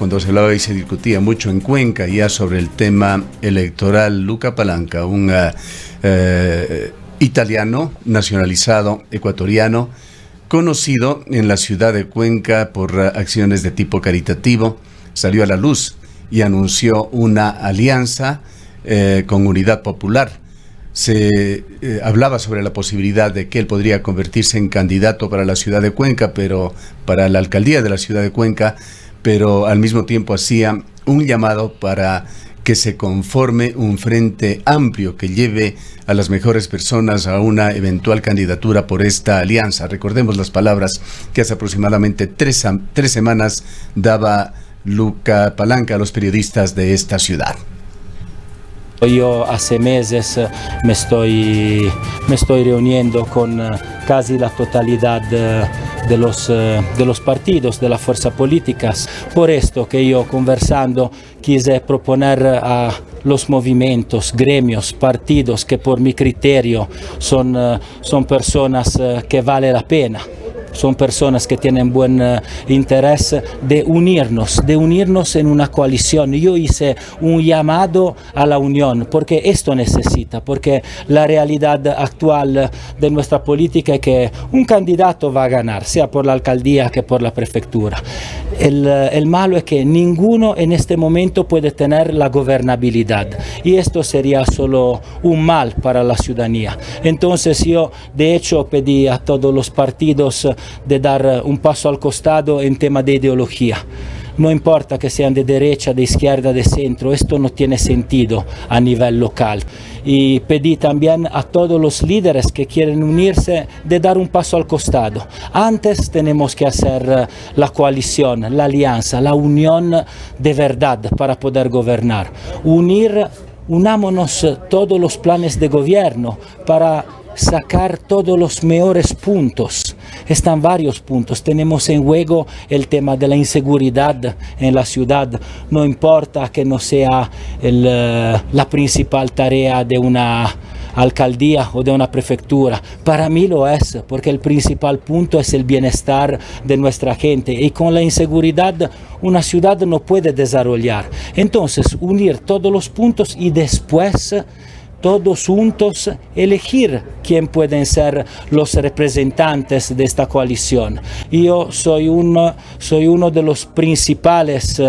cuando se hablaba y se discutía mucho en Cuenca ya sobre el tema electoral. Luca Palanca, un italiano nacionalizado ecuatoriano, conocido en la ciudad de Cuenca por acciones de tipo caritativo, salió a la luz y anunció una alianza con Unidad Popular. Se hablaba sobre la posibilidad de que él podría convertirse en candidato para la ciudad de Cuenca, pero para la alcaldía de la ciudad de Cuenca, pero al mismo tiempo hacía un llamado para que se conforme un frente amplio que lleve a las mejores personas a una eventual candidatura por esta alianza. Recordemos las palabras que hace aproximadamente tres semanas daba Luca Palanca a los periodistas de esta ciudad. Yo hace meses me estoy reuniendo con casi la totalidad de los partidos, de las fuerzas políticas. Por esto que yo, conversando, quise proponer a los movimientos, gremios, partidos que por mi criterio son personas que vale la pena. Son personas que tienen buen interés de unirnos en una coalición. Yo hice un llamado a la unión porque esto necesita, porque la realidad actual de nuestra política es que un candidato va a ganar, sea por la alcaldía que por la prefectura. El malo es que ninguno en este momento puede tener la gobernabilidad y esto sería solo un mal para la ciudadanía. Entonces yo de hecho pedí a todos los partidos de dar un paso al costado en tema de ideología. No importa que sean de derecha, de izquierda, de centro, esto no tiene sentido a nivel local. Y pedí también a todos los líderes que quieren unirse de dar un paso al costado. Antes tenemos que hacer la coalición, la alianza, la unión de verdad para poder gobernar. Unámonos todos los planes de gobierno para sacar todos los mejores puntos. Están varios puntos. Tenemos en juego el tema de la inseguridad en la ciudad. No importa que no sea la principal tarea de una alcaldía o de una prefectura. Para mí lo es, porque el principal punto es el bienestar de nuestra gente. Y con la inseguridad una ciudad no puede desarrollar. Entonces, unir todos los puntos y después todos juntos elegir quién pueden ser los representantes de esta coalición. Yo soy uno de los principales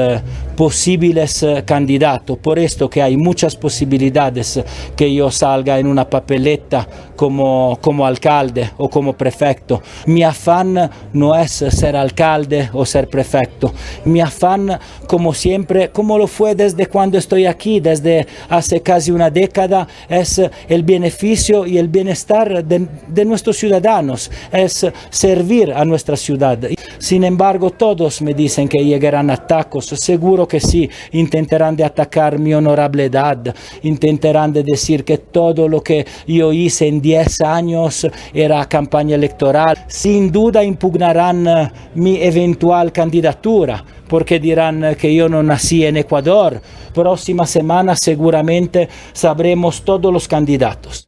posibles candidatos, por esto que hay muchas posibilidades que yo salga en una papeleta como alcalde o como prefecto. Mi afán no es ser alcalde o ser prefecto. Mi afán, como siempre, como lo fue desde cuando estoy aquí, desde hace casi una década, es el beneficio y el bienestar de nuestros ciudadanos, es servir a nuestra ciudad. Sin embargo, todos me dicen que llegarán atacos, seguro que sí, intentarán de atacar mi honorabilidad, intentarán de decir que todo lo que yo hice en 10 años era campaña electoral. Sin duda impugnarán mi eventual candidatura, porque dirán que yo no nací en Ecuador. Próxima semana seguramente sabremos todos los candidatos.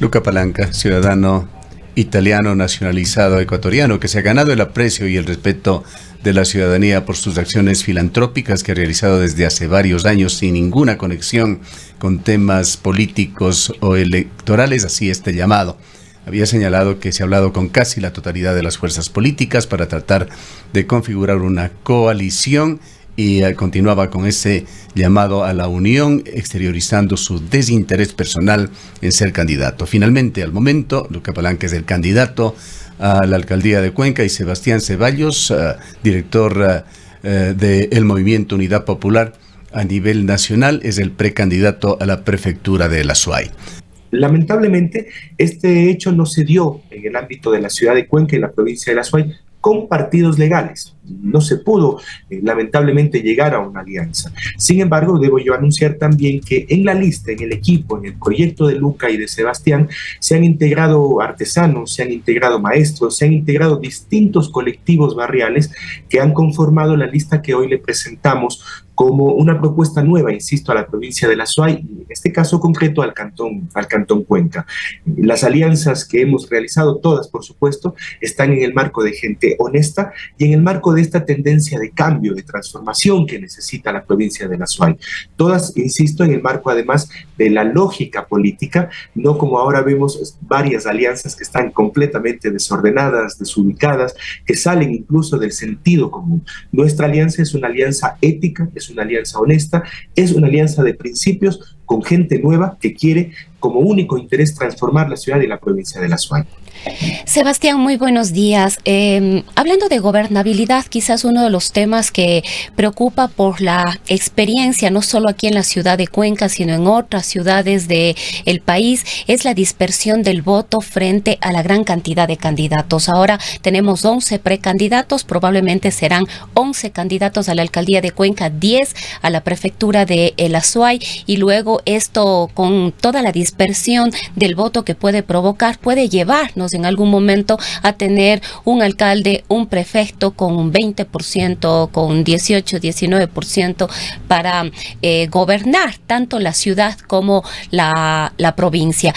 Luca Palanca, ciudadano italiano nacionalizado ecuatoriano, que se ha ganado el aprecio y el respeto de la ciudadanía por sus acciones filantrópicas que ha realizado desde hace varios años sin ninguna conexión con temas políticos o electorales, así este llamado. Había señalado que se ha hablado con casi la totalidad de las fuerzas políticas para tratar de configurar una coalición y continuaba con ese llamado a la unión, exteriorizando su desinterés personal en ser candidato. Finalmente, al momento, Luca Palanca es el candidato a la alcaldía de Cuenca y Sebastián Ceballos, director del Movimiento Unidad Popular a nivel nacional, es el precandidato a la prefectura de La Suay. Lamentablemente, este hecho no se dio en el ámbito de la ciudad de Cuenca y la provincia de La Suay con partidos legales. No se pudo, lamentablemente, llegar a una alianza. Sin embargo, debo yo anunciar también que en la lista, en el equipo, en el proyecto de Luca y de Sebastián, se han integrado artesanos, se han integrado maestros, se han integrado distintos colectivos barriales que han conformado la lista que hoy le presentamos como una propuesta nueva, insisto, a la provincia de La Suay, y en este caso concreto al Cantón Cuenca. Las alianzas que hemos realizado, todas por supuesto, están en el marco de gente honesta y en el marco de esta tendencia de cambio, de transformación que necesita la provincia de la Azuay. Todas, insisto, en el marco además de la lógica política, no como ahora vemos varias alianzas que están completamente desordenadas, desubicadas, que salen incluso del sentido común. Nuestra alianza es una alianza ética, es una alianza honesta, es una alianza de principios con gente nueva que quiere como único interés transformar la ciudad y la provincia de la Azuay. Sebastián, muy buenos días. Hablando de gobernabilidad, quizás uno de los temas que preocupa por la experiencia, no solo aquí en la ciudad de Cuenca, sino en otras ciudades del país, es la dispersión del voto frente a la gran cantidad de candidatos. Ahora tenemos 11 precandidatos, probablemente serán 11 candidatos a la alcaldía de Cuenca, 10 a la prefectura de El Azuay, y luego esto, con toda la dispersión del voto que puede provocar, puede llevarnos en algún momento a tener un alcalde, un prefecto con un 20%, con un 18, 19% para gobernar tanto la ciudad como la provincia.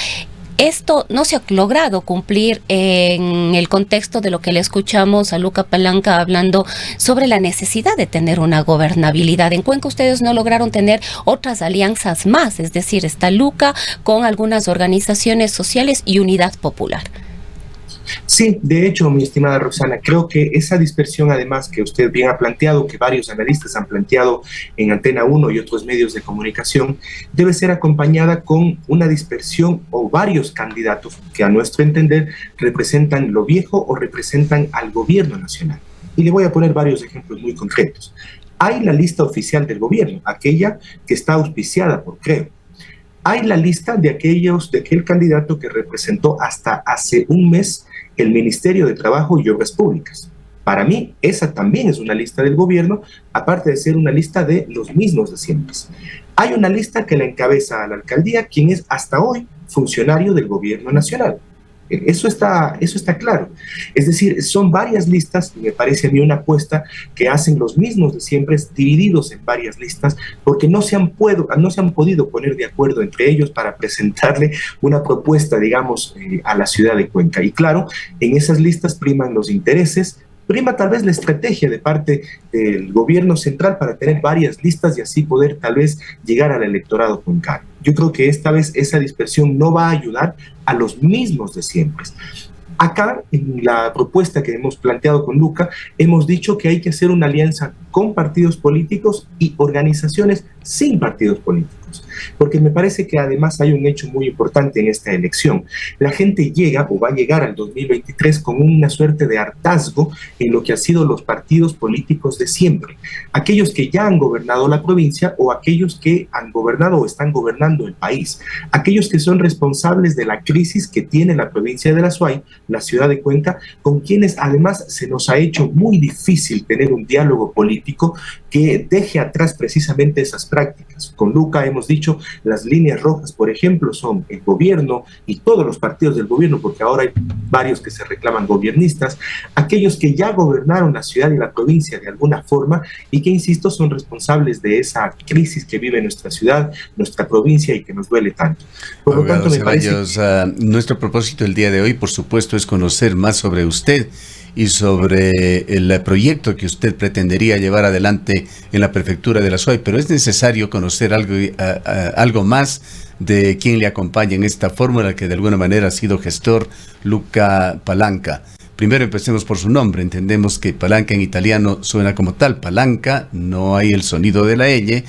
Esto no se ha logrado cumplir en el contexto de lo que le escuchamos a Luca Palanca hablando sobre la necesidad de tener una gobernabilidad. En Cuenca ustedes no lograron tener otras alianzas más, es decir, está Luca con algunas organizaciones sociales y Unidad Popular. Sí, de hecho, mi estimada Roxana, creo que esa dispersión, además, que usted bien ha planteado, que varios analistas han planteado en Antena 1 y otros medios de comunicación, debe ser acompañada con una dispersión o varios candidatos que, a nuestro entender, representan lo viejo o representan al gobierno nacional. Y le voy a poner varios ejemplos muy concretos. Hay la lista oficial del gobierno, aquella que está auspiciada por Creo. Hay la lista de aquel candidato que representó hasta hace un mes el Ministerio de Trabajo y Obras Públicas. Para mí, esa también es una lista del gobierno, aparte de ser una lista de los mismos de siempre. Hay una lista que la encabeza a la alcaldía, quien es hasta hoy funcionario del gobierno nacional. Eso está claro. Es decir, son varias listas, y me parece a mí una apuesta que hacen los mismos de siempre, divididos en varias listas, porque no se han podido poner de acuerdo entre ellos para presentarle una propuesta, digamos, a la ciudad de Cuenca. Y claro, en esas listas priman los intereses, prima tal vez la estrategia de parte del gobierno central para tener varias listas y así poder tal vez llegar al electorado cuencano. Yo creo que esta vez esa dispersión no va a ayudar a los mismos de siempre. Acá, en la propuesta que hemos planteado con Luca, hemos dicho que hay que hacer una alianza con partidos políticos y organizaciones sin partidos políticos, porque me parece que además hay un hecho muy importante en esta elección. La gente llega o va a llegar al 2023 con una suerte de hartazgo en lo que han sido los partidos políticos de siempre, aquellos que ya han gobernado la provincia o aquellos que han gobernado o están gobernando el país, aquellos que son responsables de la crisis que tiene la provincia de la Azuay, la ciudad de Cuenca, con quienes además se nos ha hecho muy difícil tener un diálogo político que deje atrás precisamente esas prácticas. Con Luca hemos dicho, las líneas rojas, por ejemplo, son el gobierno y todos los partidos del gobierno, porque ahora hay varios que se reclaman gobiernistas, aquellos que ya gobernaron la ciudad y la provincia de alguna forma y que, insisto, son responsables de esa crisis que vive nuestra ciudad, nuestra provincia y que nos duele tanto. Por lo tanto, me Ceballos, nuestro propósito el día de hoy, por supuesto, es conocer más sobre usted y sobre el proyecto que usted pretendería llevar adelante en la prefectura de la Azuay, pero es necesario conocer algo más de quién le acompaña en esta fórmula que de alguna manera ha sido gestor, Luca Palanca. Primero empecemos por su nombre. Entendemos que Palanca en italiano suena como tal, palanca, no hay el sonido de la ñ.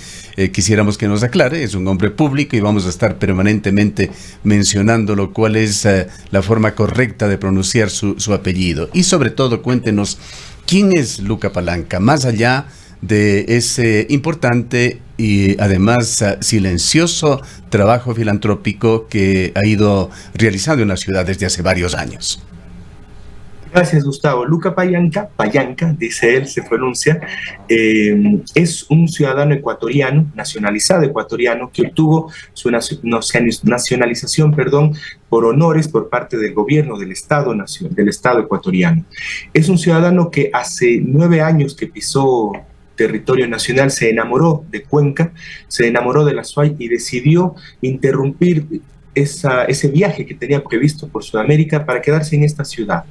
Quisiéramos que nos aclare, es un hombre público y vamos a estar permanentemente mencionándolo, cuál es la forma correcta de pronunciar su apellido. Y sobre todo, cuéntenos, ¿quién es Luca Palanca? Más allá de ese importante y además silencioso trabajo filantrópico que ha ido realizando en la ciudad desde hace varios años. Gracias, Gustavo. Luca Palanca, dice él, se pronuncia, es un ciudadano ecuatoriano, nacionalizado ecuatoriano, que obtuvo su nacionalización, por honores por parte del gobierno del Estado ecuatoriano. Es un ciudadano que hace 9 años que pisó territorio nacional, se enamoró de Cuenca, se enamoró de la Azuay y decidió interrumpir ese viaje que tenía previsto por Sudamérica para quedarse en esta ciudad.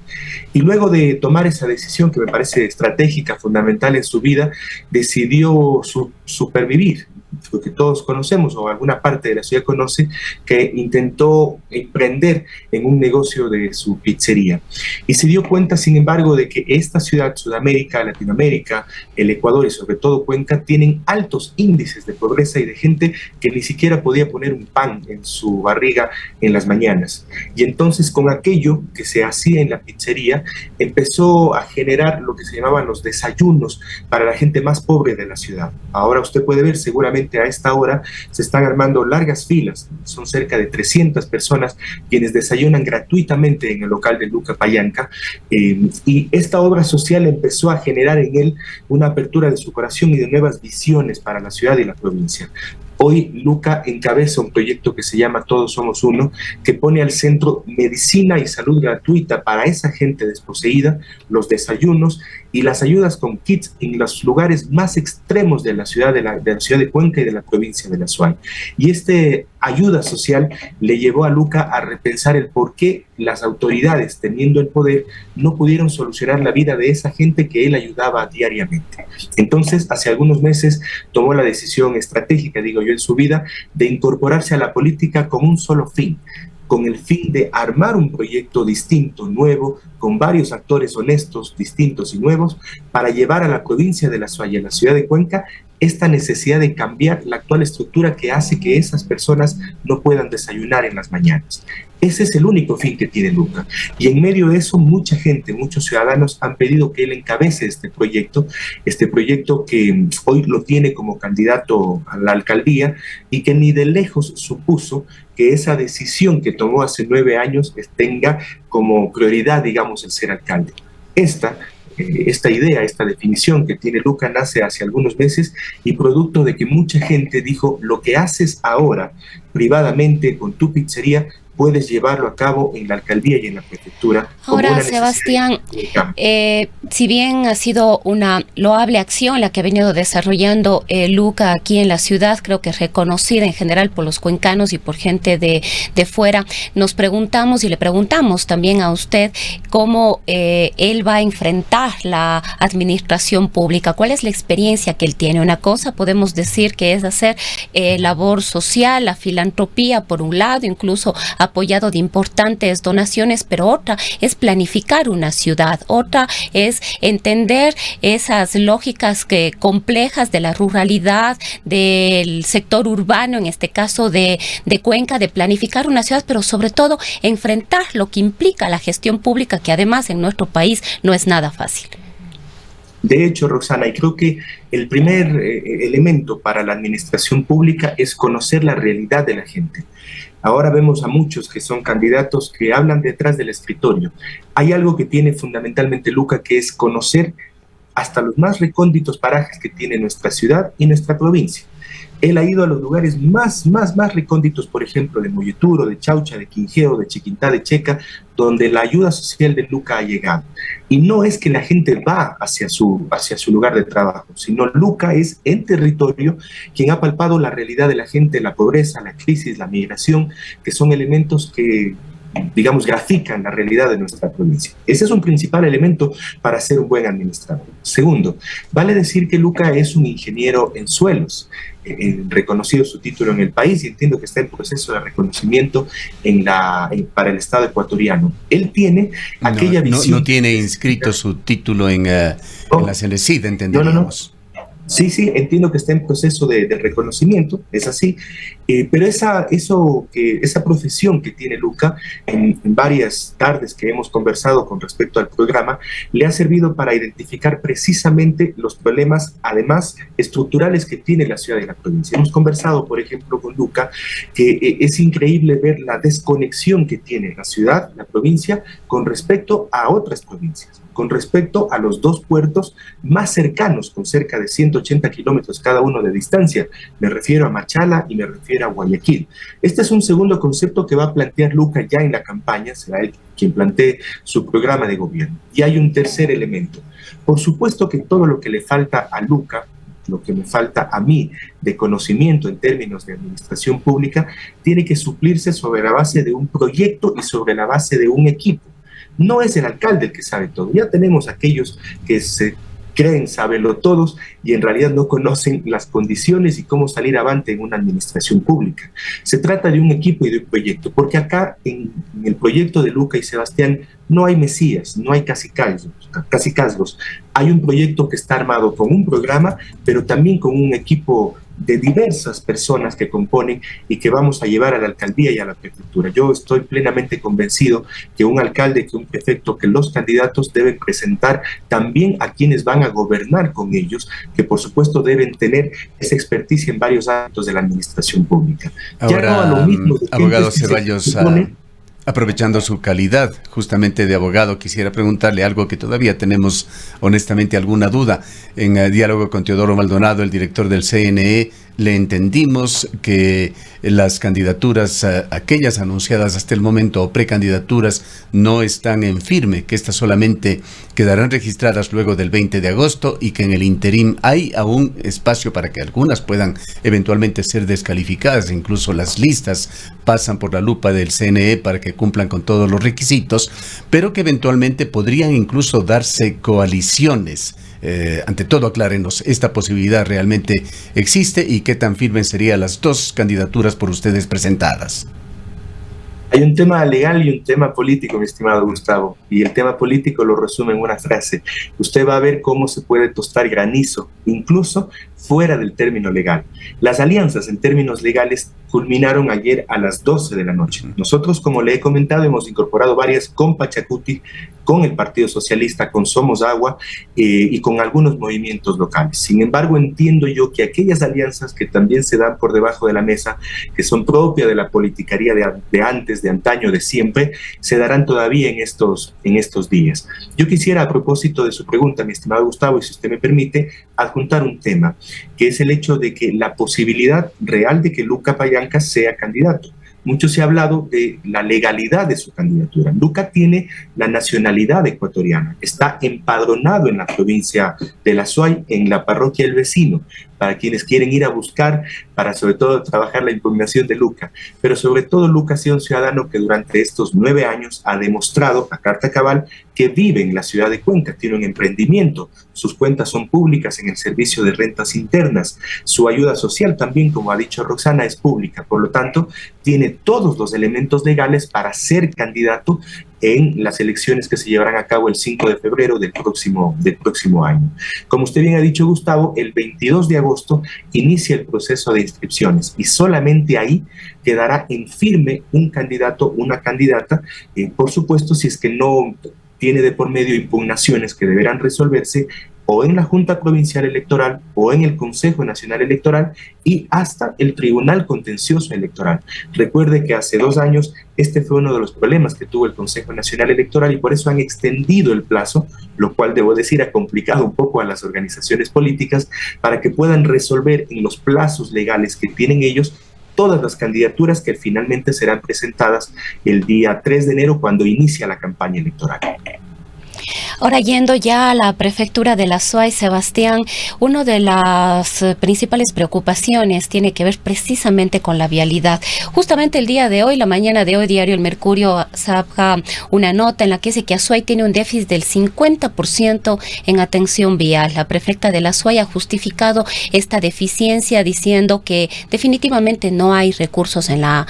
Y luego de tomar esa decisión que me parece estratégica, fundamental en su vida, decidió supervivir, lo que todos conocemos o alguna parte de la ciudad conoce, que intentó emprender en un negocio de su pizzería. Y se dio cuenta, sin embargo, de que esta ciudad, Sudamérica, Latinoamérica, el Ecuador y sobre todo Cuenca, tienen altos índices de pobreza y de gente que ni siquiera podía poner un pan en su barriga en las mañanas. Y entonces, con aquello que se hacía en la pizzería, empezó a generar lo que se llamaban los desayunos para la gente más pobre de la ciudad. Ahora usted puede ver, seguramente a esta hora se están armando largas filas, son cerca de 300 personas quienes desayunan gratuitamente en el local de Luca Payanca, y esta obra social empezó a generar en él una apertura de su corazón y de nuevas visiones para la ciudad y la provincia. Hoy Luca encabeza un proyecto que se llama Todos Somos Uno, que pone al centro medicina y salud gratuita para esa gente desposeída, los desayunos y las ayudas con kits en los lugares más extremos de la ciudad de Cuenca y de la provincia de La Suay. Y este ayuda social le llevó a Luca a repensar el por qué las autoridades, teniendo el poder, no pudieron solucionar la vida de esa gente que él ayudaba diariamente. Entonces, hace algunos meses tomó la decisión estratégica, digo yo, en su vida, de incorporarse a la política con un solo fin, con el fin de armar un proyecto distinto, nuevo, con varios actores honestos, distintos y nuevos, para llevar a la provincia de La Suay, a la ciudad de Cuenca, esta necesidad de cambiar la actual estructura que hace que esas personas no puedan desayunar en las mañanas. Ese es el único fin que tiene Luca. Y en medio de eso, mucha gente, muchos ciudadanos han pedido que él encabece este proyecto que hoy lo tiene como candidato a la alcaldía y que ni de lejos supuso que esa decisión que tomó hace 9 años tenga como prioridad, digamos, el ser alcalde. Esta idea, esta definición que tiene Luca nace hace algunos meses y producto de que mucha gente dijo: lo que haces ahora privadamente con tu pizzería puedes llevarlo a cabo en la alcaldía y en la prefectura. Ahora, Sebastián, si bien ha sido una loable acción la que ha venido desarrollando Luca aquí en la ciudad, creo que es reconocida en general por los cuencanos y por gente de fuera, nos preguntamos y le preguntamos también a usted cómo él va a enfrentar la administración pública, cuál es la experiencia que él tiene. Una cosa podemos decir que es hacer labor social, la filantropía por un lado, incluso apoyado de importantes donaciones, pero otra es planificar una ciudad, otra es entender esas lógicas complejas de la ruralidad, del sector urbano, en este caso de Cuenca, de planificar una ciudad, pero sobre todo enfrentar lo que implica la gestión pública, que además en nuestro país no es nada fácil. De hecho, Roxana, y creo que el primer elemento para la administración pública es conocer la realidad de la gente. Ahora vemos a muchos que son candidatos que hablan detrás del escritorio. Hay algo que tiene fundamentalmente Luca, que es conocer hasta los más recónditos parajes que tiene nuestra ciudad y nuestra provincia. Él ha ido a los lugares más recónditos, por ejemplo, de Molleturo, de Chaucha, de Quinjeo, de Chiquintá, de Checa, donde la ayuda social de Luca ha llegado. Y no es que la gente va hacia su lugar de trabajo, sino Luca es en territorio quien ha palpado la realidad de la gente, la pobreza, la crisis, la migración, que son elementos que, digamos, grafican la realidad de nuestra provincia. Ese es un principal elemento para ser un buen administrador. Segundo, vale decir que Luca es un ingeniero en suelos, reconocido su título en el país, y entiendo que está en proceso de reconocimiento para el Estado ecuatoriano. Él tiene aquella visión... No tiene inscrito su título en la Cenecid, entenderíamos. No. Sí, entiendo que está en proceso de reconocimiento, es así, pero esa profesión que tiene Luca, en varias tardes que hemos conversado con respecto al programa, le ha servido para identificar precisamente los problemas, además, estructurales que tiene la ciudad y la provincia. Hemos conversado, por ejemplo, con Luca, que es increíble ver la desconexión que tiene la ciudad, la provincia, con respecto a otras provincias, con respecto a los 2 puertos más cercanos, con cerca de 180 kilómetros cada uno de distancia. Me refiero a Machala y me refiero a Guayaquil. Este es un segundo concepto que va a plantear Luca ya en la campaña, será él quien plantee su programa de gobierno. Y hay un tercer elemento. Por supuesto que todo lo que le falta a Luca lo que me falta a mí de conocimiento en términos de administración pública, tiene que suplirse sobre la base de un proyecto y sobre la base de un equipo. No es el alcalde el que sabe todo. Ya tenemos aquellos que se creen saberlo todos y en realidad no conocen las condiciones y cómo salir avante en una administración pública. Se trata de un equipo y de un proyecto, porque acá en el proyecto de Luca y Sebastián no hay mesías, no hay cacicazgos. Hay un proyecto que está armado con un programa, pero también con un equipo de diversas personas que componen y que vamos a llevar a la alcaldía y a la prefectura. Yo estoy plenamente convencido que un alcalde, que un prefecto, que los candidatos deben presentar también a quienes van a gobernar con ellos, que por supuesto deben tener esa experticia en varios ámbitos de la administración pública. Ahora, ya no a lo mismo de abogado que Ceballos, aprovechando su calidad justamente de abogado, quisiera preguntarle algo que todavía tenemos honestamente alguna duda. En diálogo con Teodoro Maldonado, el director del CNE, le entendimos que las candidaturas, aquellas anunciadas hasta el momento o precandidaturas, no están en firme, que estas solamente quedarán registradas luego del 20 de agosto y que en el interín hay aún espacio para que algunas puedan eventualmente ser descalificadas. Incluso las listas pasan por la lupa del CNE para que cumplan con todos los requisitos, pero que eventualmente podrían incluso darse coaliciones. Ante todo, aclárenos, ¿esta posibilidad realmente existe y qué tan firmes serían las dos candidaturas por ustedes presentadas? Hay un tema legal y un tema político, mi estimado Gustavo, y el tema político lo resume en una frase. Usted va a ver cómo se puede tostar granizo, incluso fuera del término legal. Las alianzas en términos legales culminaron ayer a las 12 de la noche. Nosotros, como le he comentado, hemos incorporado varias con Pachacuti, con el Partido Socialista, con Somos Agua y con algunos movimientos locales. Sin embargo, entiendo yo que aquellas alianzas que también se dan por debajo de la mesa, que son propias de la politicaría de antes, de antaño, de siempre, se darán todavía en estos días. Yo quisiera, a propósito de su pregunta, mi estimado Gustavo, y si usted me permite, adjuntar un tema, que es el hecho de que la posibilidad real de que Luca Pallancas sea candidato. Mucho se ha hablado de la legalidad de su candidatura. Luca tiene la nacionalidad ecuatoriana, está empadronado en la provincia de La Suay, en la parroquia El Vecino, para quienes quieren ir a buscar, para sobre todo trabajar la impugnación de Luca. Pero sobre todo Luca ha sido un ciudadano que durante estos 9 años ha demostrado a carta cabal que vive en la ciudad de Cuenca, tiene un emprendimiento, sus cuentas son públicas en el servicio de rentas internas, su ayuda social también, como ha dicho Roxana, es pública, por lo tanto, tiene todos los elementos legales para ser candidato en las elecciones que se llevarán a cabo el 5 de febrero del próximo año. Como usted bien ha dicho, Gustavo, el 22 de agosto inicia el proceso de inscripciones y solamente ahí quedará en firme un candidato, una candidata, por supuesto, si es que no tiene de por medio impugnaciones que deberán resolverse o en la Junta Provincial Electoral o en el Consejo Nacional Electoral y hasta el Tribunal Contencioso Electoral. Recuerde que hace 2 años este fue uno de los problemas que tuvo el Consejo Nacional Electoral y por eso han extendido el plazo, lo cual debo decir ha complicado un poco a las organizaciones políticas para que puedan resolver en los plazos legales que tienen ellos todas las candidaturas que finalmente serán presentadas el día 3 de enero cuando inicia la campaña electoral. Ahora, yendo ya a la prefectura de La Suay, Sebastián, una de las principales preocupaciones tiene que ver precisamente con la vialidad. Justamente el día de hoy, la mañana de hoy, Diario El Mercurio saca una nota en la que dice que Azuay tiene un déficit del 50% en atención vial. La prefecta de La Suay ha justificado esta deficiencia diciendo que definitivamente no hay recursos en la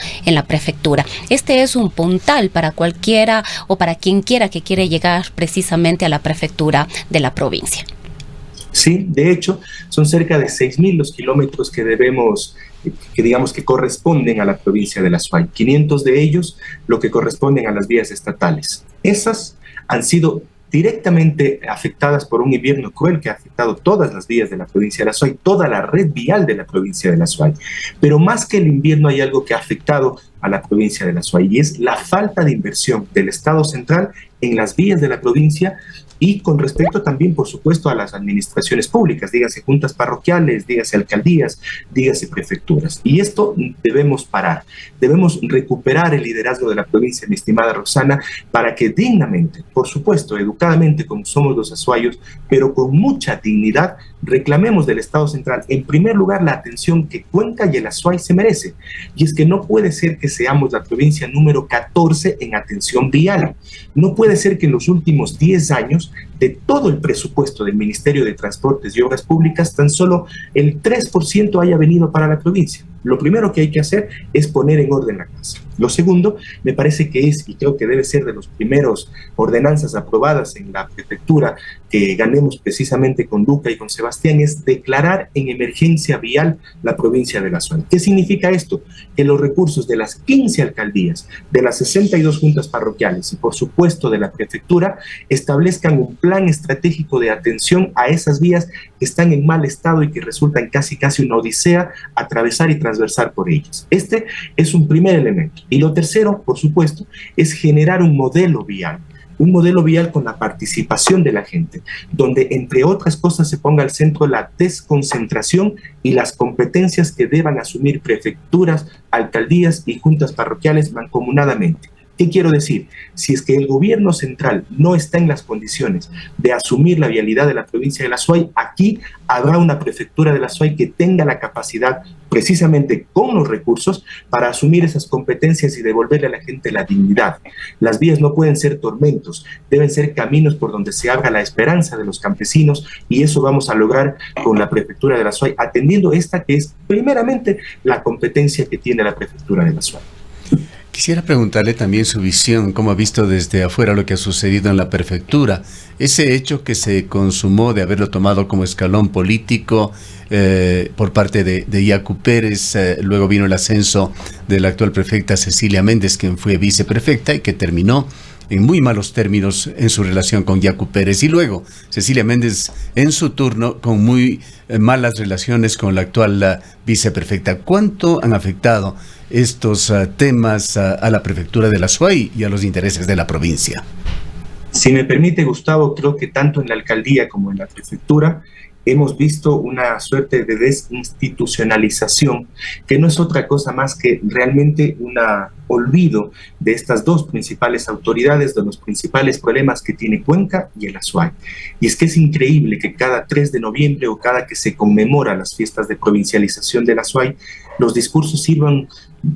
prefectura. Este es un puntal para cualquiera o para quien quiera que quiere llegar precisamente a la prefectura de la provincia. Sí, de hecho, son cerca de 6.000 los kilómetros que digamos que corresponden a la provincia de La Suay. 500 de ellos lo que corresponden a las vías estatales. Esas han sido directamente afectadas por un invierno cruel que ha afectado todas las vías de la provincia de La Suay, toda la red vial de la provincia de La Suay. Pero más que el invierno hay algo que ha afectado a la provincia de La Suay y es la falta de inversión del Estado central en las vías de la provincia y con respecto también, por supuesto, a las administraciones públicas, dígase juntas parroquiales, dígase alcaldías, dígase prefecturas. Y esto debemos parar, debemos recuperar el liderazgo de la provincia, mi estimada Roxana, para que dignamente, por supuesto, educadamente, como somos los azuayos, pero con mucha dignidad, reclamemos del Estado central, en primer lugar, la atención que Cuenca y el Azuay se merece. Y es que no puede ser que seamos la provincia número 14 en atención vial. No puede ser que en los últimos 10 años, de todo el presupuesto del Ministerio de Transportes y Obras Públicas, tan solo el 3% haya venido para la provincia. Lo primero que hay que hacer es poner en orden la casa. Lo segundo, me parece que es, y creo que debe ser de los primeros ordenanzas aprobadas en la prefectura que ganemos precisamente con Luca y con Sebastián, es declarar en emergencia vial la provincia de la Azuay. ¿Qué significa esto? Que los recursos de las 15 alcaldías, de las 62 juntas parroquiales y por supuesto de la prefectura establezcan un plan estratégico de atención a esas vías que están en mal estado y que resultan casi una odisea atravesar y transversar por ellas. Este es un primer elemento. Y lo tercero, por supuesto, es generar un modelo vial con la participación de la gente, donde entre otras cosas se ponga al centro la desconcentración y las competencias que deban asumir prefecturas, alcaldías y juntas parroquiales mancomunadamente. ¿Qué quiero decir? Si es que el gobierno central no está en las condiciones de asumir la vialidad de la provincia de la Azuay, aquí habrá una prefectura de la Azuay que tenga la capacidad, precisamente con los recursos, para asumir esas competencias y devolverle a la gente la dignidad. Las vías no pueden ser tormentos, deben ser caminos por donde se abra la esperanza de los campesinos, y eso vamos a lograr con la prefectura de la Azuay, atendiendo esta que es primeramente la competencia que tiene la prefectura de la Azuay. Quisiera preguntarle también su visión, cómo ha visto desde afuera lo que ha sucedido en la prefectura. Ese hecho que se consumó de haberlo tomado como escalón político por parte de Yacu Pérez, luego vino el ascenso de la actual prefecta Cecilia Méndez, quien fue viceprefecta y que terminó en muy malos términos en su relación con Yacu Pérez, y luego Cecilia Méndez en su turno con muy malas relaciones con la actual viceprefecta. ¿Cuánto han afectado estos temas a la prefectura de la Azuay y a los intereses de la provincia? Si me permite, Gustavo, creo que tanto en la alcaldía como en la prefectura hemos visto una suerte de desinstitucionalización que no es otra cosa más que realmente un olvido de estas dos principales autoridades, de los principales problemas que tiene Cuenca y el Azuay. Y es que es increíble que cada 3 de noviembre o cada que se conmemora las fiestas de provincialización del Azuay, los discursos sirvan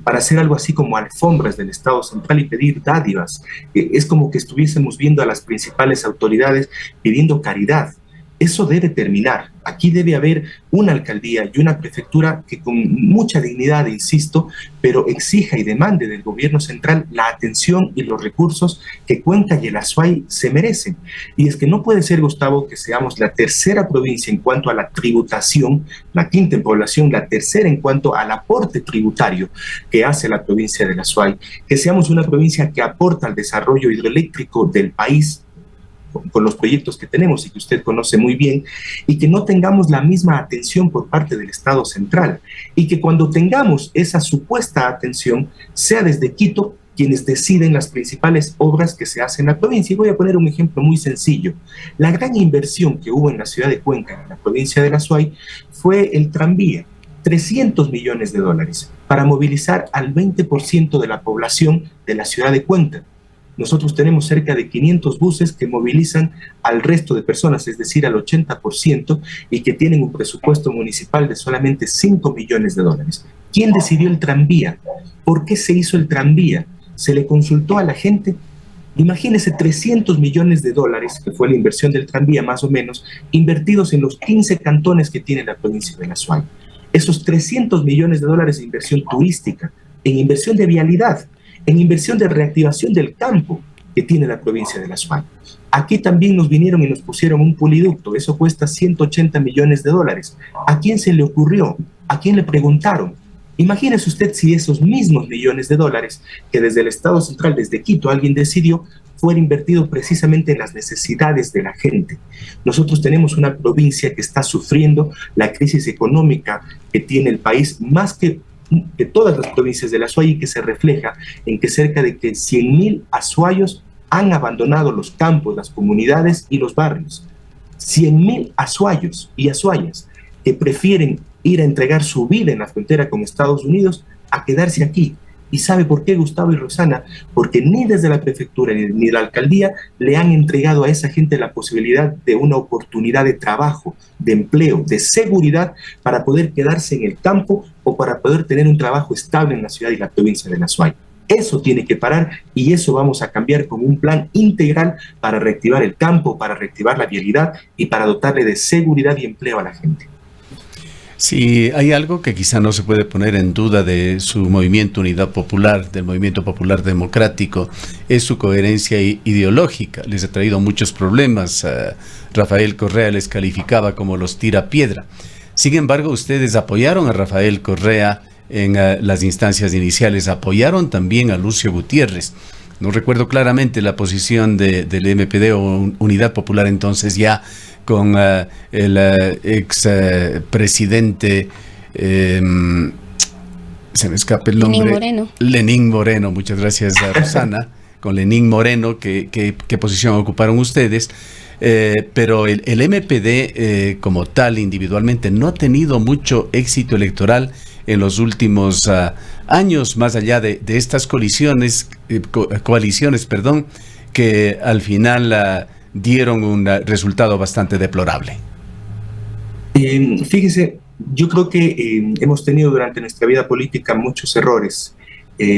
para hacer algo así como alfombras del Estado central y pedir dádivas. Es como que estuviésemos viendo a las principales autoridades pidiendo caridad. Eso debe terminar. Aquí debe haber una alcaldía y una prefectura que con mucha dignidad, insisto, pero exija y demande del gobierno central la atención y los recursos que Cuenca y el Azuay se merecen. Y es que no puede ser, Gustavo, que seamos la tercera provincia en cuanto a la tributación, la quinta en población, la tercera en cuanto al aporte tributario que hace la provincia del Azuay, que seamos una provincia que aporta al desarrollo hidroeléctrico del país, con los proyectos que tenemos y que usted conoce muy bien, y que no tengamos la misma atención por parte del Estado central, y que cuando tengamos esa supuesta atención sea desde Quito quienes deciden las principales obras que se hacen en la provincia. Y voy a poner un ejemplo muy sencillo. La gran inversión que hubo en la ciudad de Cuenca, en la provincia de la Azuay, fue el tranvía, $300 millones para movilizar al 20% de la población de la ciudad de Cuenca. Nosotros tenemos cerca de 500 buses que movilizan al resto de personas, es decir, al 80%, y que tienen un presupuesto municipal de solamente $5 millones. ¿Quién decidió el tranvía? ¿Por qué se hizo el tranvía? ¿Se le consultó a la gente? Imagínese $300 millones, que fue la inversión del tranvía más o menos, invertidos en los 15 cantones que tiene la provincia de la Azuay. Esos $300 millones de inversión turística, en inversión de vialidad, en inversión de reactivación del campo que tiene la provincia de la Azuay. Aquí también nos vinieron y nos pusieron un poliducto, eso cuesta $180 millones. ¿A quién se le ocurrió? ¿A quién le preguntaron? Imagínese usted si esos mismos millones de dólares que desde el Estado central, desde Quito, alguien decidió, fuera invertido precisamente en las necesidades de la gente. Nosotros tenemos una provincia que está sufriendo la crisis económica que tiene el país más que todas las provincias de la Azuay, y que se refleja en que cerca de 100.000 azuayos han abandonado los campos, las comunidades y los barrios. 100.000 azuayos y azuayas que prefieren ir a entregar su vida en la frontera con Estados Unidos a quedarse aquí. ¿Y sabe por qué, Gustavo y Rosana? Porque ni desde la prefectura ni de la alcaldía le han entregado a esa gente la posibilidad de una oportunidad de trabajo, de empleo, de seguridad para poder quedarse en el campo o para poder tener un trabajo estable en la ciudad y la provincia de La Suay. Eso tiene que parar y eso vamos a cambiar con un plan integral para reactivar el campo, para reactivar la vialidad y para dotarle de seguridad y empleo a la gente. Sí, hay algo que quizá no se puede poner en duda de su movimiento Unidad Popular, del Movimiento Popular Democrático, es su coherencia ideológica. Les ha traído muchos problemas. Rafael Correa les calificaba como los tirapiedra. Sin embargo, ustedes apoyaron a Rafael Correa en las instancias iniciales, apoyaron también a Lucio Gutiérrez. No recuerdo claramente la posición del MPD o Unidad Popular entonces ya con el ex presidente, se me escapa el nombre. Lenín Moreno. Lenín Moreno, muchas gracias a Rosana. Con Lenín Moreno, ¿qué posición ocuparon ustedes? Pero el MPD como tal individualmente no ha tenido mucho éxito electoral en los últimos años, más allá de estas coaliciones, que al final dieron un resultado bastante deplorable. Fíjese, yo creo que hemos tenido durante nuestra vida política muchos errores,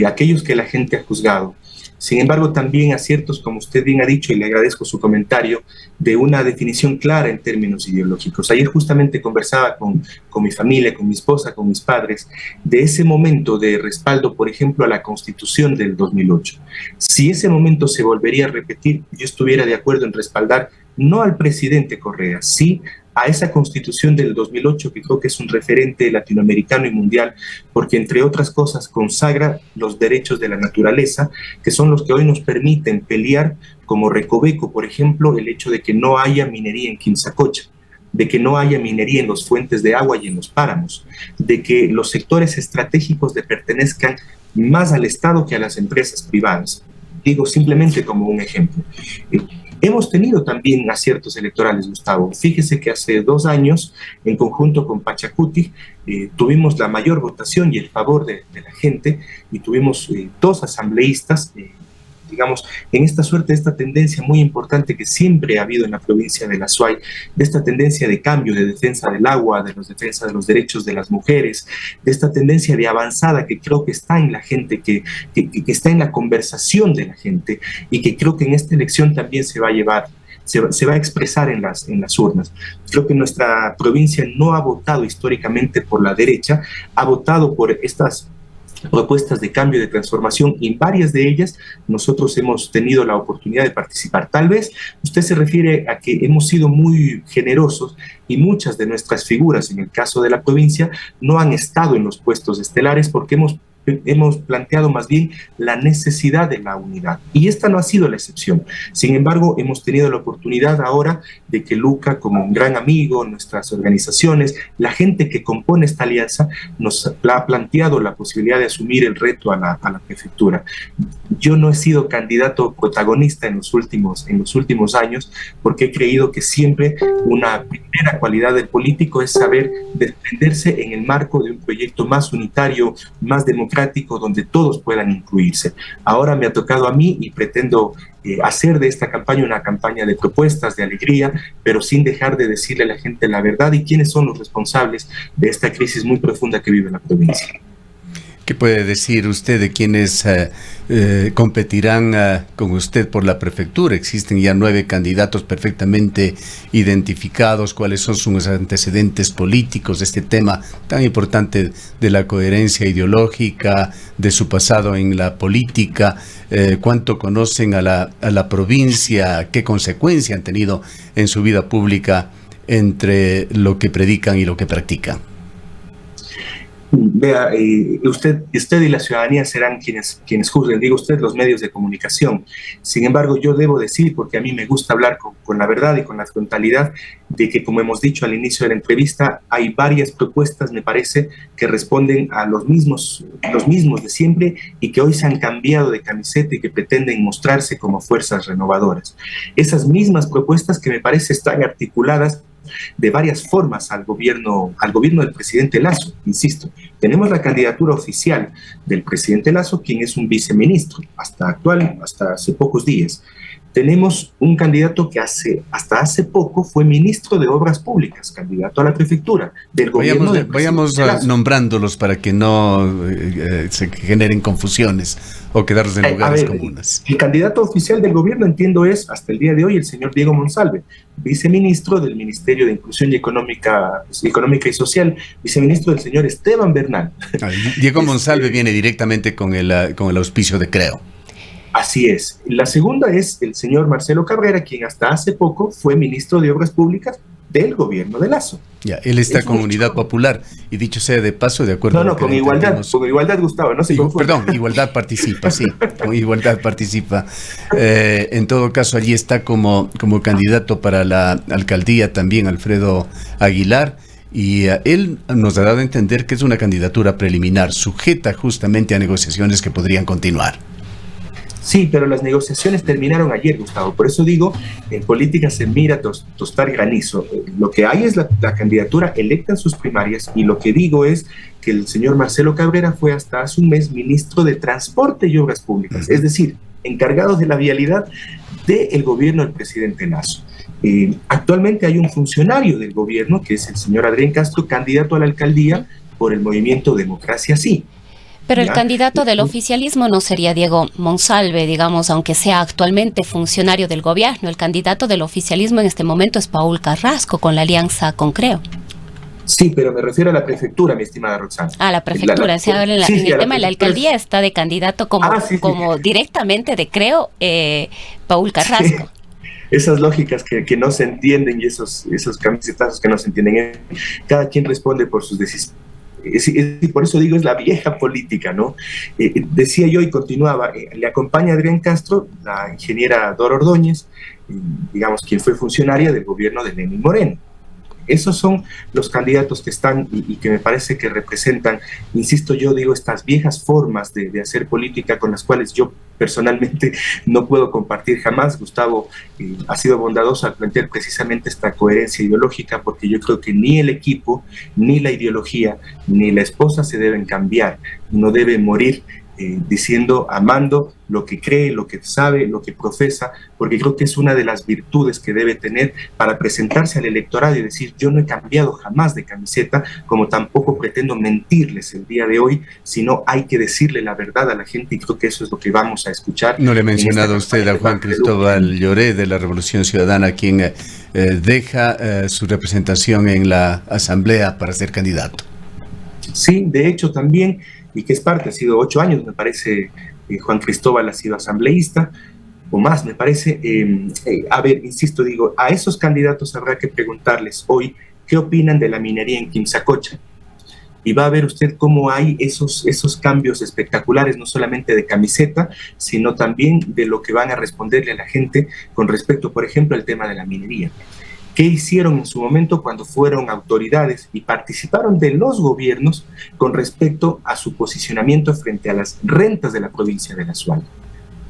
aquellos que la gente ha juzgado. Sin embargo, también aciertos, como usted bien ha dicho, y le agradezco su comentario, de una definición clara en términos ideológicos. Ayer justamente conversaba con mi familia, con mi esposa, con mis padres, de ese momento de respaldo, por ejemplo, a la Constitución del 2008. Si ese momento se volvería a repetir, yo estuviera de acuerdo en respaldar no al presidente Correa, sí a esa Constitución del 2008, que creo que es un referente latinoamericano y mundial, porque entre otras cosas consagra los derechos de la naturaleza, que son los que hoy nos permiten pelear como Recoveco, por ejemplo, el hecho de que no haya minería en Quimsacocha, de que no haya minería en las fuentes de agua y en los páramos, de que los sectores estratégicos le pertenezcan más al Estado que a las empresas privadas. Digo simplemente como un ejemplo. Hemos tenido también aciertos electorales, Gustavo. Fíjese que hace 2 años, en conjunto con Pachacuti, tuvimos la mayor votación y el favor de la gente, y tuvimos 2 asambleístas, digamos, en esta suerte, esta tendencia muy importante que siempre ha habido en la provincia de La Suay, de esta tendencia de cambio, de defensa del agua, de defensa de los derechos de las mujeres, de esta tendencia de avanzada que creo que está en la gente, que está en la conversación de la gente, y que creo que en esta elección también se va a llevar, se va a expresar en las urnas. Creo que nuestra provincia no ha votado históricamente por la derecha, ha votado por estas propuestas de cambio, de transformación, y en varias de ellas nosotros hemos tenido la oportunidad de participar. Tal vez usted se refiere a que hemos sido muy generosos y muchas de nuestras figuras, en el caso de la provincia, no han estado en los puestos estelares porque hemos planteado más bien la necesidad de la unidad. Y esta no ha sido la excepción. Sin embargo, hemos tenido la oportunidad ahora de que Luca, como un gran amigo, nuestras organizaciones, la gente que compone esta alianza, nos ha planteado la posibilidad de asumir el reto a la prefectura. Yo no he sido candidato protagonista en los últimos años, porque he creído que siempre una primera cualidad del político es saber desprenderse en el marco de un proyecto más unitario, más democrático, donde todos puedan incluirse. Ahora me ha tocado a mí y pretendo hacer de esta campaña una campaña de propuestas, de alegría, pero sin dejar de decirle a la gente la verdad y quiénes son los responsables de esta crisis muy profunda que vive la provincia. ¿Qué puede decir usted de quienes competirán con usted por la prefectura? Existen ya 9 candidatos perfectamente identificados. ¿Cuáles son sus antecedentes políticos de este tema tan importante de la coherencia ideológica, de su pasado en la política? ¿Cuánto conocen a la provincia? ¿Qué consecuencia han tenido en su vida pública entre lo que predican y lo que practican? Vea, usted y la ciudadanía serán quienes juzguen, digo usted, los medios de comunicación. Sin embargo, yo debo decir, porque a mí me gusta hablar con la verdad y con la frontalidad, de que, como hemos dicho al inicio de la entrevista, hay varias propuestas, me parece, que responden a los mismos de siempre y que hoy se han cambiado de camiseta y que pretenden mostrarse como fuerzas renovadoras. Esas mismas propuestas que me parece están articuladas de varias formas al gobierno del presidente Lasso, insisto. Tenemos la candidatura oficial del presidente Lasso, quien es un viceministro, hasta hace pocos días. Tenemos un candidato que hasta hace poco fue ministro de Obras Públicas, candidato a la prefectura del gobierno del Vayamos nombrándolos para que no se generen confusiones o quedarnos en lugares comunes. El candidato oficial del gobierno, entiendo, es hasta el día de hoy el señor Diego Monsalve, viceministro del Ministerio de Inclusión Económica y Social, viceministro del señor Esteban Bernal. Diego Monsalve viene directamente con el auspicio de Creo. Así es. La segunda es el señor Marcelo Cabrera, quien hasta hace poco fue ministro de Obras Públicas del gobierno de Lasso. Ya, él está con Unidad Popular, y dicho sea de paso, de acuerdo. No, con igualdad, Gustavo, no se confunda. Perdón, Igualdad participa, sí, con Igualdad participa. En todo caso, allí está como candidato para la alcaldía también Alfredo Aguilar, y él nos ha dado a entender que es una candidatura preliminar, sujeta justamente a negociaciones que podrían continuar. Sí, pero las negociaciones terminaron ayer, Gustavo. Por eso digo, en política se mira tostar granizo. Lo que hay es la candidatura electa en sus primarias, y lo que digo es que el señor Marcelo Cabrera fue hasta hace un mes ministro de Transporte y Obras Públicas, es decir, encargado de la vialidad del gobierno del presidente Lasso. Actualmente hay un funcionario del gobierno, que es el señor Adrián Castro, candidato a la alcaldía por el movimiento Democracia Sí. Pero el candidato del oficialismo no sería Diego Monsalve, digamos, aunque sea actualmente funcionario del gobierno. El candidato del oficialismo en este momento es Paul Carrasco, con la alianza con Creo. Sí, pero me refiero a la prefectura, mi estimada Roxana. A la prefectura, en el tema de la alcaldía está de candidato como directamente de Creo, Paul Carrasco. Esas lógicas que no se entienden, y esos camisetazos que no se entienden, cada quien responde por sus decisiones. Por eso digo, es la vieja política, ¿no? Decía yo y continuaba, le acompaña Adrián Castro, la ingeniera Dora Ordóñez, digamos, quien fue funcionaria del gobierno de Lenín Moreno. Esos son los candidatos que están y que me parece que representan, insisto yo, digo, estas viejas formas de hacer política con las cuales yo personalmente no puedo compartir jamás. Gustavo ha sido bondadoso al plantear precisamente esta coherencia ideológica, porque yo creo que ni el equipo, ni la ideología, ni la esposa se deben cambiar. No debe morir diciendo, amando lo que cree, lo que sabe, lo que profesa, porque creo que es una de las virtudes que debe tener para presentarse al electorado y decir, yo no he cambiado jamás de camiseta, como tampoco pretendo mentirles el día de hoy, sino hay que decirle la verdad a la gente, y creo que eso es lo que vamos a escuchar. No le ha mencionado usted a Juan Cristóbal Lloré de la Revolución Ciudadana, quien deja su representación en la Asamblea para ser candidato. Sí, de hecho también, y que es parte, ha sido 8 años, me parece, Juan Cristóbal ha sido asambleísta, o más, me parece. A ver, insisto, digo, a esos candidatos habrá que preguntarles hoy qué opinan de la minería en Quimsacocha. Y va a ver usted cómo hay esos cambios espectaculares, no solamente de camiseta, sino también de lo que van a responderle a la gente con respecto, por ejemplo, al tema de la minería. ¿Qué hicieron en su momento cuando fueron autoridades y participaron de los gobiernos con respecto a su posicionamiento frente a las rentas de la provincia de La Suay?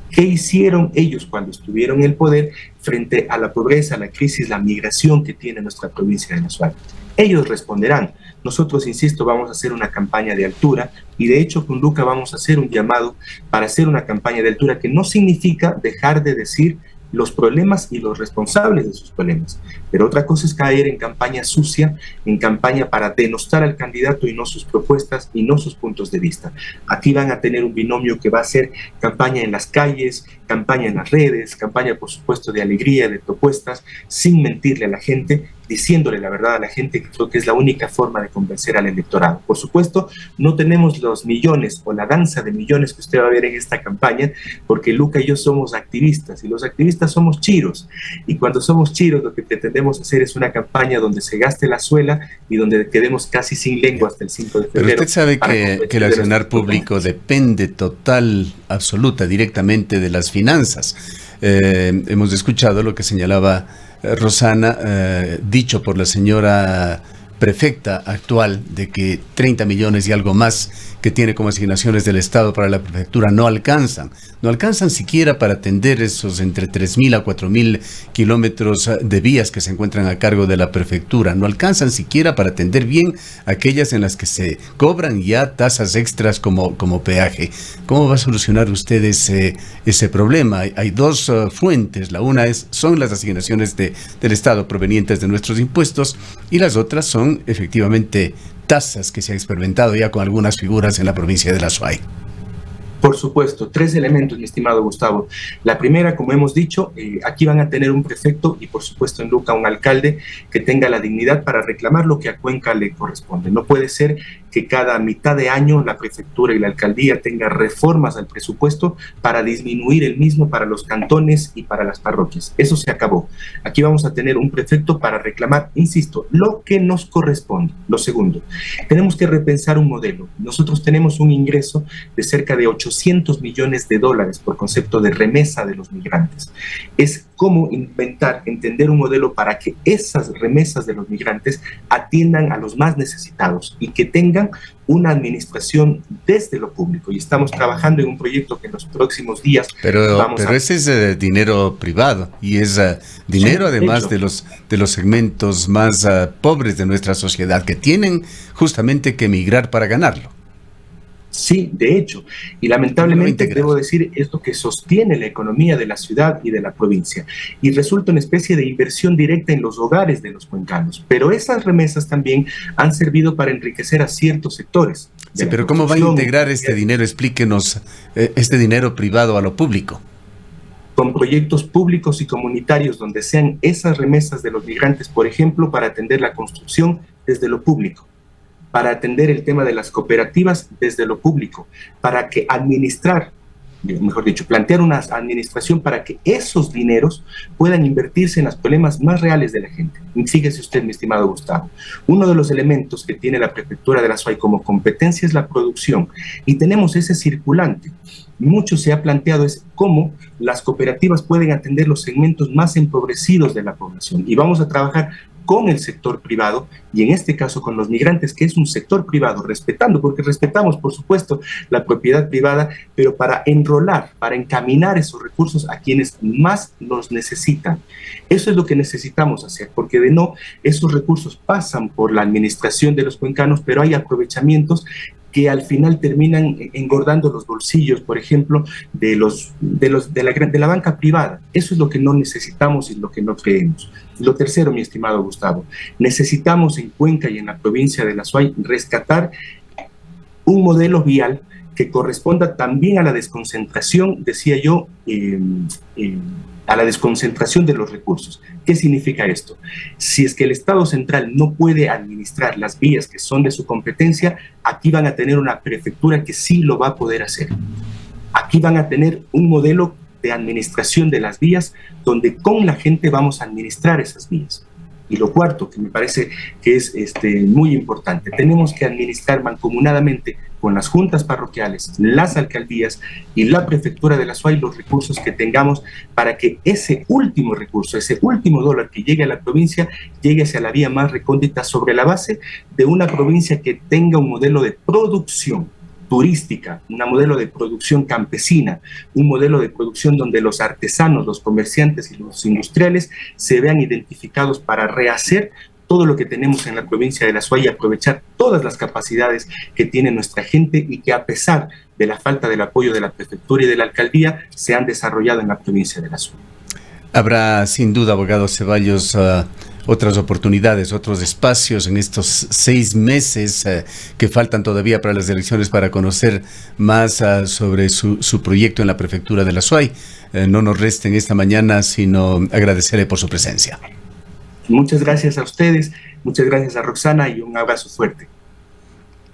¿Qué hicieron ellos cuando estuvieron en el poder frente a la pobreza, la crisis, la migración que tiene nuestra provincia de La Suay? Ellos responderán. Nosotros, insisto, vamos a hacer una campaña de altura, y de hecho con Luca vamos a hacer un llamado para hacer una campaña de altura, que no significa dejar de decir los problemas y los responsables de sus problemas. Pero otra cosa es caer en campaña sucia, en campaña para denostar al candidato y no sus propuestas y no sus puntos de vista. Aquí van a tener un binomio que va a ser campaña en las calles, campaña en las redes, campaña, por supuesto, de alegría, de propuestas, sin mentirle a la gente, diciéndole la verdad a la gente, que creo que es la única forma de convencer al electorado. Por supuesto, no tenemos los millones o la danza de millones que usted va a ver en esta campaña, porque Luca y yo somos activistas, y los activistas somos chiros, y cuando somos chiros lo que pretendemos hacer es una campaña donde se gaste la suela y donde quedemos casi sin lengua hasta el 5 de febrero. Pero usted sabe que el accionar público depende total, absoluta, directamente de las finanzas. Hemos escuchado lo que señalaba Rosana, dicho por la señora prefecta actual de que 30 millones y algo más que tiene como asignaciones del Estado para la prefectura no alcanzan siquiera para atender esos entre 3.000 a 4.000 kilómetros de vías que se encuentran a cargo de la prefectura, no alcanzan siquiera para atender bien aquellas en las que se cobran ya tasas extras como peaje. ¿Cómo va a solucionar usted ese problema? Hay dos fuentes, la una son las asignaciones del Estado provenientes de nuestros impuestos y las otras son efectivamente tasas que se ha experimentado ya con algunas figuras en la provincia de la Azuay. Por supuesto, 3 elementos, mi estimado Gustavo. La primera, como hemos dicho, aquí van a tener un prefecto y por supuesto en Luca un alcalde que tenga la dignidad para reclamar lo que a Cuenca le corresponde. No puede ser que cada mitad de año la prefectura y la alcaldía tengan reformas al presupuesto para disminuir el mismo para los cantones y para las parroquias. Eso se acabó. Aquí vamos a tener un prefecto para reclamar, insisto, lo que nos corresponde. Lo segundo, tenemos que repensar un modelo. Nosotros tenemos un ingreso de cerca de 800 millones de dólares por concepto de remesa de los migrantes. Es cómo entender un modelo para que esas remesas de los migrantes atiendan a los más necesitados y que tengan una administración desde lo público. Y estamos trabajando en un proyecto que en los próximos días pero ese es dinero privado y es dinero sí, además de los segmentos más pobres de nuestra sociedad que tienen justamente que emigrar para ganarlo. Sí, de hecho, y lamentablemente debo decir esto que sostiene la economía de la ciudad y de la provincia y resulta una especie de inversión directa en los hogares de los cuencanos, pero esas remesas también han servido para enriquecer a ciertos sectores. Sí, pero ¿cómo va a integrar este dinero? Explíquenos este dinero privado a lo público. Con proyectos públicos y comunitarios donde sean esas remesas de los migrantes, por ejemplo, para atender la construcción desde lo público, para atender el tema de las cooperativas desde lo público, para que plantear una administración para que esos dineros puedan invertirse en los problemas más reales de la gente. Fíjese usted, mi estimado Gustavo, uno de los elementos que tiene la prefectura de la Azuay como competencia es la producción, y tenemos ese circulante. Mucho se ha planteado es cómo las cooperativas pueden atender los segmentos más empobrecidos de la población, y vamos a trabajar con el sector privado y en este caso con los migrantes, que es un sector privado, porque respetamos por supuesto la propiedad privada, pero para enrolar, para encaminar esos recursos a quienes más los necesitan. Eso es lo que necesitamos hacer, porque de no, esos recursos pasan por la administración de los cuencanos, pero hay aprovechamientos que al final terminan engordando los bolsillos, por ejemplo, de la banca privada. Eso es lo que no necesitamos y lo que no creemos. Lo tercero, mi estimado Gustavo, necesitamos en Cuenca y en la provincia de la Azuay rescatar un modelo vial que corresponda también a la desconcentración, decía yo, a la desconcentración de los recursos. ¿Qué significa esto? Si es que el Estado central no puede administrar las vías que son de su competencia, aquí van a tener una prefectura que sí lo va a poder hacer. Aquí van a tener un modelo de administración de las vías donde con la gente vamos a administrar esas vías. Y lo cuarto, que me parece que es muy importante, tenemos que administrar mancomunadamente con las juntas parroquiales, las alcaldías y la prefectura de la Azuay los recursos que tengamos para que ese último recurso, ese último dólar que llegue a la provincia, llegue hacia la vía más recóndita sobre la base de una provincia que tenga un modelo de producción turística, un modelo de producción campesina, un modelo de producción donde los artesanos, los comerciantes y los industriales se vean identificados para rehacer todo lo que tenemos en la provincia de la Azuay y aprovechar todas las capacidades que tiene nuestra gente y que a pesar de la falta del apoyo de la prefectura y de la alcaldía se han desarrollado en la provincia de la Azuay. Habrá sin duda, abogado Ceballos, otras oportunidades, otros espacios en estos 6 meses que faltan todavía para las elecciones para conocer más sobre su proyecto en la prefectura de la Azuay. No nos resta en esta mañana sino agradecerle por su presencia. Muchas gracias a ustedes, muchas gracias a Roxana y un abrazo fuerte.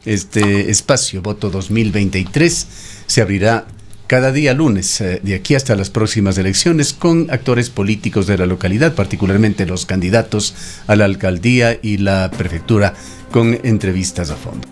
Este espacio Voto 2023 se abrirá cada día lunes, de aquí hasta las próximas elecciones, con actores políticos de la localidad, particularmente los candidatos a la alcaldía y la prefectura, con entrevistas a fondo.